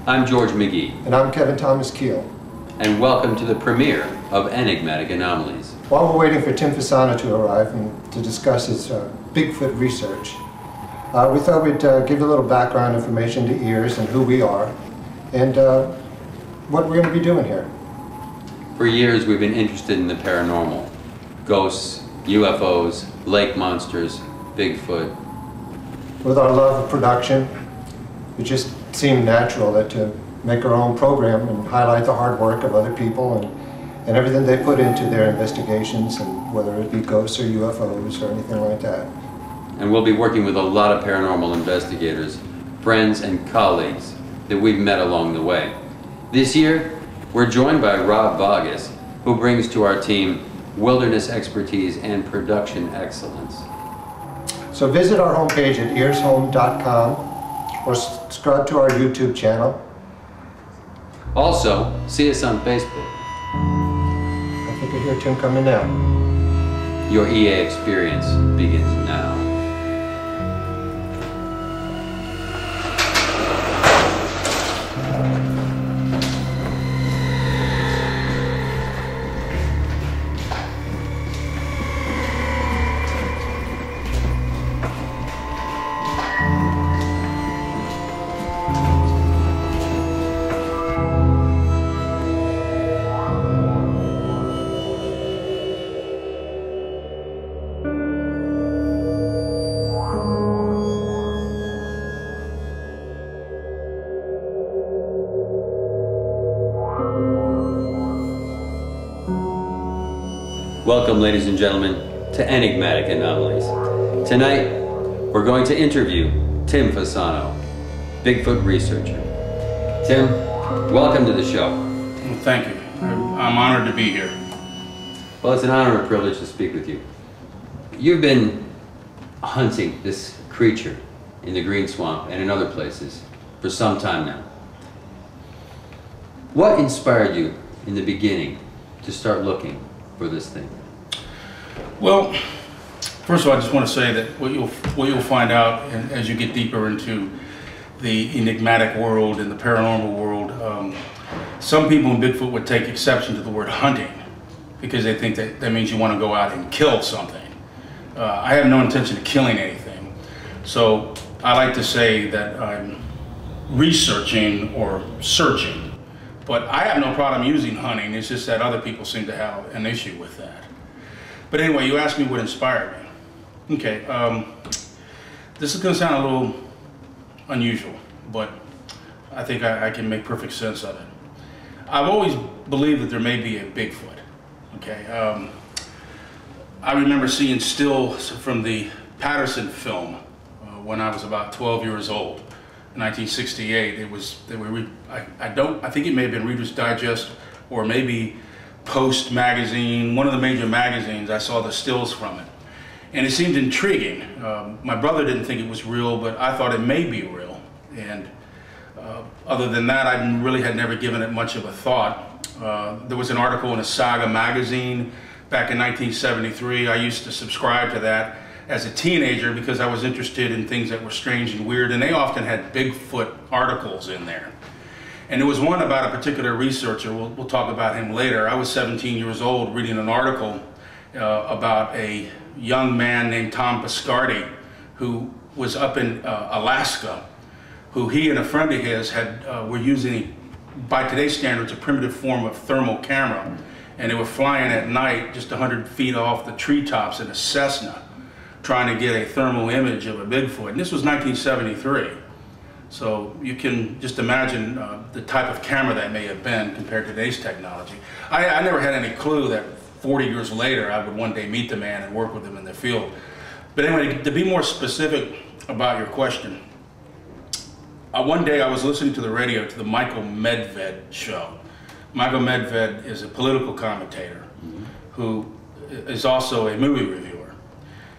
I'm George McGee. And I'm Kevin Thomas Keel. And welcome to the premiere of Enigmatic Anomalies. While we're waiting for Tim Fasano to arrive and to discuss his Bigfoot research, we thought we'd give a little background information to ears and who we are and what we're going to be doing here. For years we've been interested in the paranormal. Ghosts, UFOs, lake monsters, Bigfoot. With our love of production, it just seemed natural that to make our own program and highlight the hard work of other people and everything they put into their investigations, and whether it be ghosts or UFOs or anything like that. And we'll be working with a lot of paranormal investigators, friends and colleagues that we've met along the way. This year, we're joined by Rob Vargas, who brings to our team wilderness expertise and production excellence. So visit our homepage at earshome.com or subscribe to our YouTube channel. Also, see us on Facebook. I think I hear Tim coming now. Your EA experience begins now. Welcome, ladies and gentlemen, to Enigmatic Anomalies. Tonight, we're going to interview Tim Fasano, Bigfoot researcher. Tim, welcome to the show. Well, thank you. I'm honored to be here. Well, it's an honor and a privilege to speak with you. You've been hunting this creature in the Green Swamp and in other places for some time now. What inspired you in the beginning to start looking for this thing? Well, first of all, I just want to say that what you'll find out as you get deeper into the enigmatic world and the paranormal world, some people in Bigfoot would take exception to the word hunting because they think that means you want to go out and kill something. I have no intention of killing anything, so I like to say that I'm researching or searching, but I have no problem using hunting. It's just that other people seem to have an issue with that. But anyway, you asked me what inspired me. Okay, this is going to sound a little unusual, but I think I can make perfect sense of it. I've always believed that there may be a Bigfoot. Okay, I remember seeing stills from the Patterson film when I was about 12 years old, in 1968. It was I think it may have been Reader's Digest or maybe Post magazine, one of the major magazines. I saw the stills from it, and it seemed intriguing. My brother didn't think it was real, but I thought it may be real. And other than that, I really had never given it much of a thought. There was an article in a Saga magazine back in 1973. I used to subscribe to that as a teenager because I was interested in things that were strange and weird, and they often had Bigfoot articles in there. And there was one about a particular researcher. We'll talk about him later. I was 17 years old reading an article about a young man named Tom Piscardi who was up in Alaska, who he and a friend of his were using, by today's standards, a primitive form of thermal camera. And they were flying at night just 100 feet off the treetops in a Cessna, trying to get a thermal image of a Bigfoot. And this was 1973. So you can just imagine the type of camera that may have been compared to today's technology. I never had any clue that 40 years later I would one day meet the man and work with him in the field. But anyway, to be more specific about your question, one day I was listening to the radio to the Michael Medved show. Michael Medved is a political commentator who is also a movie reviewer.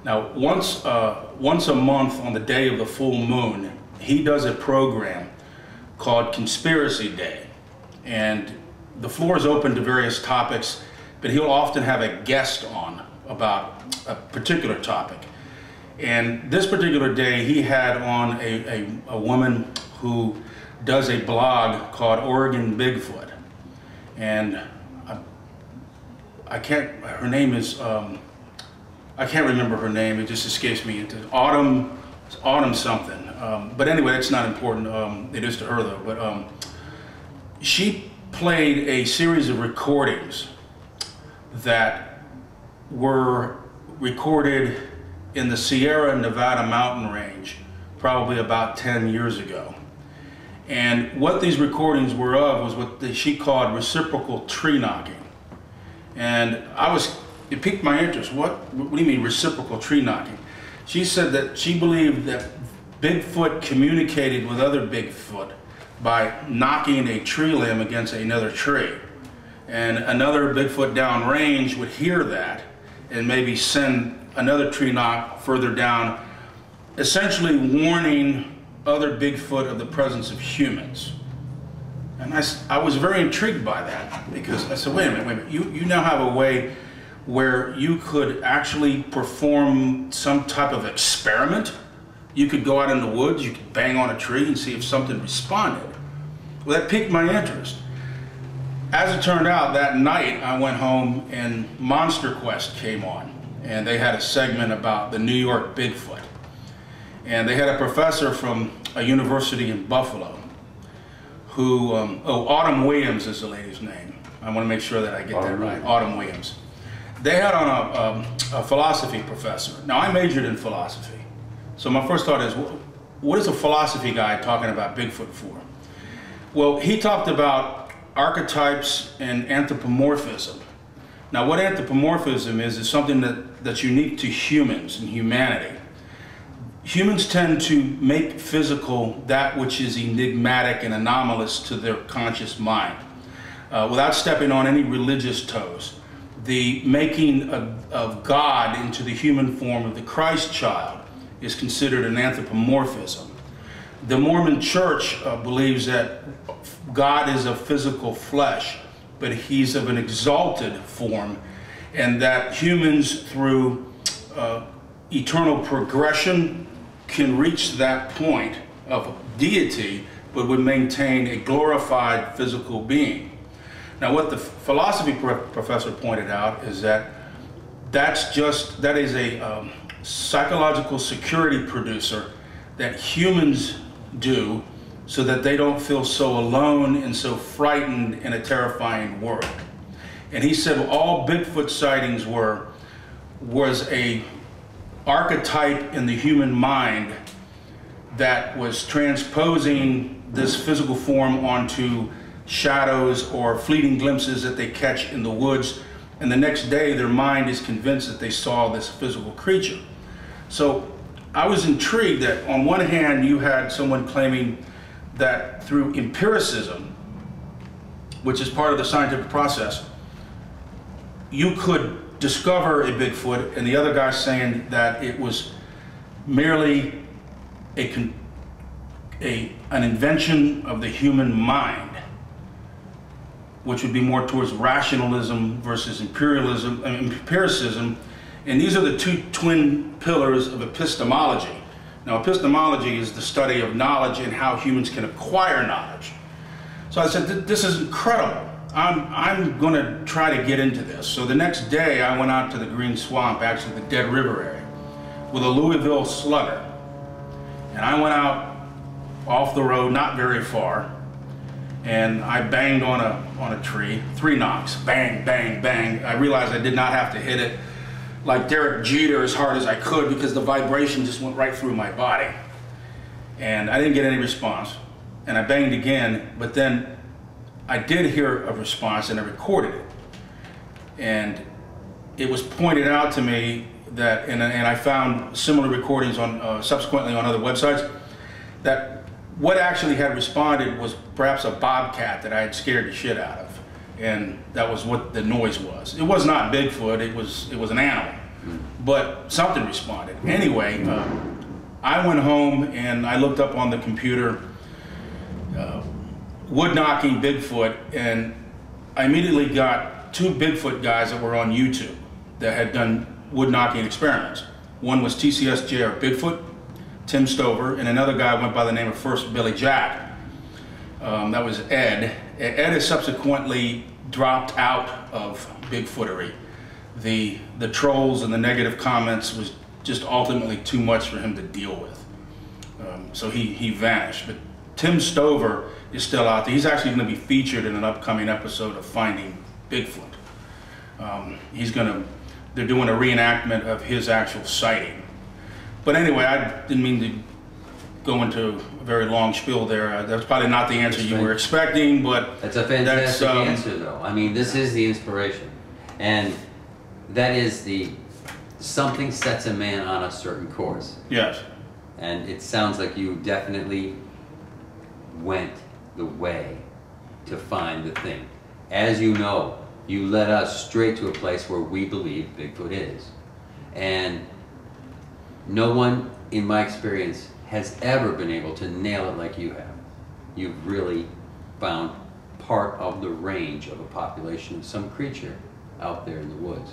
Now, once a month on the day of the full moon, he does a program called Conspiracy Day, and the floor is open to various topics, but he'll often have a guest on about a particular topic. And this particular day, he had on a woman who does a blog called Oregon Bigfoot, and I can't. Her name is I can't remember her name. It just escapes me. It's Autumn something. But anyway, that's not important. It is to her though. But she played a series of recordings that were recorded in the Sierra Nevada mountain range probably about 10 years ago. And what these recordings were of was what she called reciprocal tree knocking. And it piqued my interest. What do you mean reciprocal tree knocking? She said that she believed that Bigfoot communicated with other Bigfoot by knocking a tree limb against another tree. And another Bigfoot downrange would hear that and maybe send another tree knock further down, essentially warning other Bigfoot of the presence of humans. And I was very intrigued by that, because I said, wait a minute, you now have a way where you could actually perform some type of experiment. You could go out in the woods, you could bang on a tree and see if something responded. Well, that piqued my interest. As it turned out, that night I went home and Monster Quest came on, and they had a segment about the New York Bigfoot. And they had a professor from a university in Buffalo who, Autumn Williams is the lady's name. I want to make sure that I get that right, Autumn Williams. They had on a philosophy professor. Now, I majored in philosophy. So my first thought is, what is a philosophy guy talking about Bigfoot for? Well, he talked about archetypes and anthropomorphism. Now, what anthropomorphism is something that's unique to humans and humanity. Humans tend to make physical that which is enigmatic and anomalous to their conscious mind, without stepping on any religious toes. The making of God into the human form of the Christ child is considered an anthropomorphism. The Mormon Church believes that God is of physical flesh, but he's of an exalted form, and that humans, through eternal progression, can reach that point of deity, but would maintain a glorified physical being. Now, what the philosophy professor pointed out is that that is a psychological security producer that humans do so that they don't feel so alone and so frightened in a terrifying world. And he said all Bigfoot sightings was a archetype in the human mind that was transposing this physical form onto shadows or fleeting glimpses that they catch in the woods, and the next day their mind is convinced that they saw this physical creature. So I was intrigued that on one hand you had someone claiming that through empiricism, which is part of the scientific process, you could discover a Bigfoot, and the other guy saying that it was merely an invention of the human mind, which would be more towards rationalism versus empiricism. And these are the two twin pillars of epistemology. Now, epistemology is the study of knowledge and how humans can acquire knowledge. So I said, this is incredible. I'm going to try to get into this. So the next day I went out to the Green Swamp, actually the Dead River area, with a Louisville slugger. And I went out off the road, not very far, and I banged on a tree, 3 knocks, bang, bang, bang. I realized I did not have to hit it like Derek Jeter as hard as I could, because the vibration just went right through my body. And I didn't get any response. And I banged again, but then I did hear a response, and I recorded it. And it was pointed out to me that, and I found similar recordings on subsequently on other websites, that what actually had responded was perhaps a bobcat that I had scared the shit out of. And that was what the noise was. It was not Bigfoot, it was an animal. But something responded. Anyway, I went home and I looked up on the computer wood knocking Bigfoot, and I immediately got 2 Bigfoot guys that were on YouTube that had done wood knocking experiments. One was TCSJ or Bigfoot, Tim Stover, and another guy went by the name of First Billy Jack. That was Ed. Ed has subsequently dropped out of Bigfootery. The trolls and the negative comments was just ultimately too much for him to deal with. So he vanished. But Tim Stover is still out there. He's actually going to be featured in an upcoming episode of Finding Bigfoot. They're doing a reenactment of his actual sighting. But anyway, I didn't mean to go into a very long spiel there. That's probably not the answer you were expecting, but that's a fantastic answer, though. I mean, this is the inspiration, and that is the something sets a man on a certain course. Yes. And it sounds like you definitely went the way to find the thing. As you know, you led us straight to a place where we believe Bigfoot is. And no one, in my experience, has ever been able to nail it like you have. You've really found part of the range of a population of some creature out there in the woods.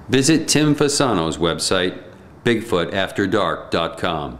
Visit Tim Fasano's website, BigfootAfterDark.com.